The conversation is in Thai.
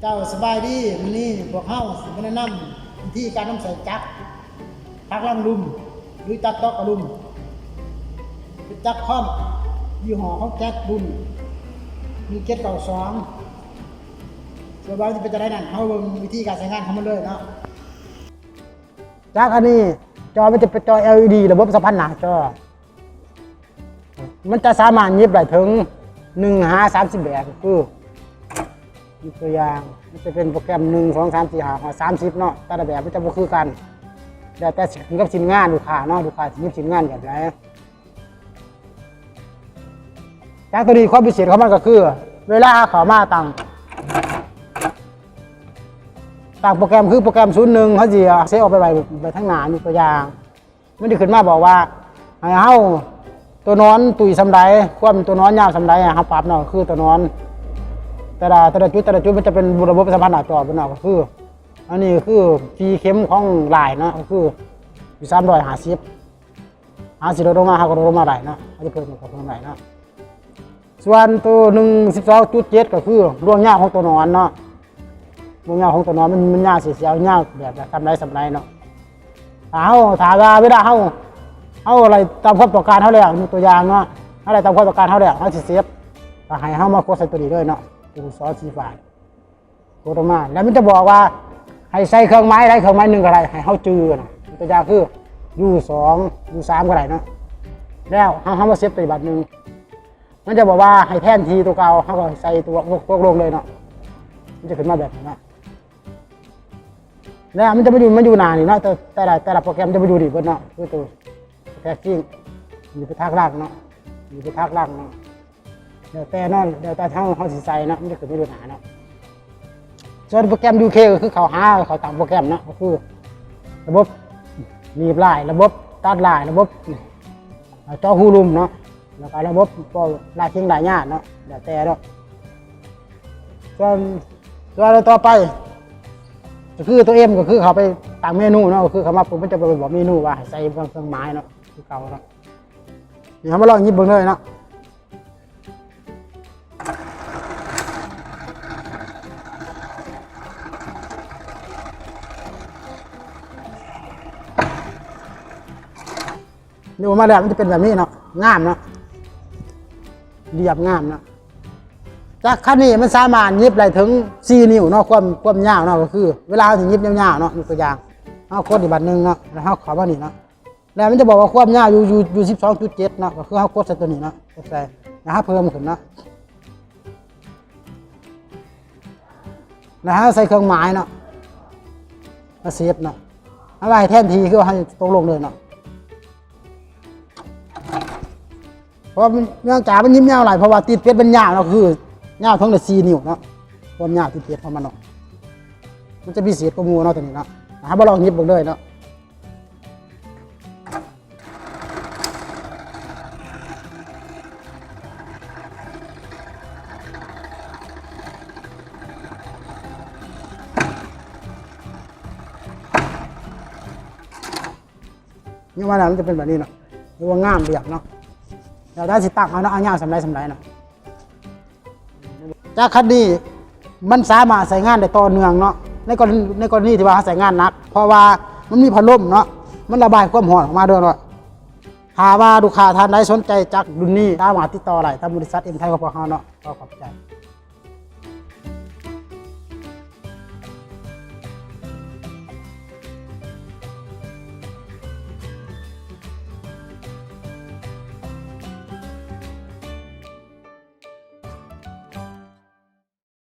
จ้าสบายดีมื้อนี้พวกเฮาสิมาแนะนำวิธีการนำใส่จักรพักลังลุมหรือจักรตอกกระลุมเป็นจักรคอมยี่ห้อของแจ็คบุญมีเกตเก่า2ส่วนว่าจะเป็นจะได้นั่นเฮาเบิ่งวิธีการใช้งานของมันเลยเนาะจักรอันนี้จอมันจะเป็นจอ LED ระบบสัมพันธ์หน้าจอมันจะสามารถยิบได้ถึง1-30แบบคือมีตัวอย่างมันจะเป็นโปรแกรม1 2 3 4 5 30เนาะแต่ละแบบมันจะบ่คือกันแล้วแต่ถึงกับชิ้นงานลูกค้าเนาะลูกค้าสิหยิบชิ้นงานแบบไหนจากตัวนี้ความพิเศษของมันก็คือเวลาเข้ามาตั้งโปรแกรมคือโปรแกรม01เขาสิเซฟออกไปทางหน้ามีตัวอย่างมันจะขึ้นมาบอกว่าให้เฮาตัวนอนตุยสำไรความตัวนอนยาวสำไรเฮาปรับเนาะคือตัวนอนแต่ละจุดมันจะเป็นระบบสัมพันธ์หน้าจอเป็นเนาะก็คืออันนี้คือฟีเข็มของลายเนาะก็คืออยู่350ลดลงมาเฮาก็ลดลงมาได้เนาะเขาจะเพิ่มกับเพิ่มได้เนาะส่วนตัว12.7ก็คือดวงยาวของตัวนอนเนาะดวงยาวของตัวนอนมันยาวเสียวยาวแบบสำไรเนาะถ้าว่าเวลาเฮาอะไรตามความต้องการเฮาแล้วมีตัวอย่างเนาะอะไรตามความต้องการเฮาแล้วเฮาสิเซฟก็ให้เฮามากดใส่ตัวนี้ด้วยเนาะตัวซอสสีฟ้ากดออกมาแล้วมันจะบอกว่าให้ใส่เครื่องไม้ได้เครื่องไม้1ก็ได้ให้เฮาจื้อนะตัวอย่างคือ U2 U3 ก็ได้เนาะแล้วเฮามาเซฟปฏิบัติ1มันจะบอกว่าให้แทนทีตัวเก่าเฮาก็ใส่ตัวพวกลงเลยเนาะมันจะขึ้นมาแบบนี้เนาะแล้วมันจะมาอยู่หน้านี่เนาะแต่ละโปรแกรมจะมาอยู่ดีเบิดเนาะคือตัวแท็กกิ้งอยู่ไปทักล่างเนาะอยู่ไปทักล่างเนาะเดี๋ยวแต่เฮาสิใส่เนาะมันจะขึ้นมาอยู่หน้าเนาะส่วนโปรแกรม UK ก็คือเขาตามโปรแกรมเนาะก็คือระบบมีบลายระบบตัดลายระบบจอฮูลุมเนาะแล้วก็ระบบลายเชียงลายญาติเนาะเดี๋ยวแต่เนาะส่วนต่อไปก็คือตัว M ก็คือเขาไปตั้งเมนูเนาะก็คือเขามาปุ๊บมันจะไปบอกเมนูว่าใส่เครื่องไม้เนาะคือเก่าเนาะนี่เขามาลองหยิบเบิ่งเลยเนาะนี่มาแล้วมันจะเป็นแบบนี้เนาะงามเนาะเรียบงามเนาะจากคันนี้มันสามารถยิบได้ถึง4 นิ้วเนาะความยาวเนาะก็คือเวลาที่ยิบยาวๆเนาะมีตัวอย่างเอากดอีกบัตรนึงเนาะแล้วเฮาเข้ามานี่เนาะแล้วมันจะบอกว่าความยาวอยู่ 12.7 เนาะก็คือเฮากดใส่ตัวนี้เนาะกดใส่แล้วเฮาเพิ่มขึ้นเนาะแล้วเฮาใส่เครื่องหมายเนาะมาเซฟเนาะเอาไว้แทนทีคือให้ตรงลงเลยเนาะเพราะเนื่องจากมันยิ้มยาวหลายเพราะว่าติดเพชรมันยาวเนาะคือยาวทั้งแต่4 นิ้วเนาะความยาวติดเพชรของมันเนาะมันจะพิเศษกว่าหมู่เนาะตัวนี้เนาะบ่ลองยิบเบิ่งเลยเนาะนี่ว่าแล้วมันจะเป็นแบบนี้เนาะเรียกว่างามเรียบเนาะแล้วได้สิตักเอาเนาะเอายาวสำไรเนาะจากคันนี้มันสามารถใช้งานได้ต่อเนื่องเนาะในกรณีที่ว่าใช้งานหนักเพราะว่ามันมีพัดลมเนาะมันระบายความร้อนออกมาด้วยเนาะหาว่าลูกค้าท่านใดสนใจจากรุ่นนี้สามารถติดต่อได้ทางบริษัทเอ็มไทยของพวกเราเนาะขอบใจ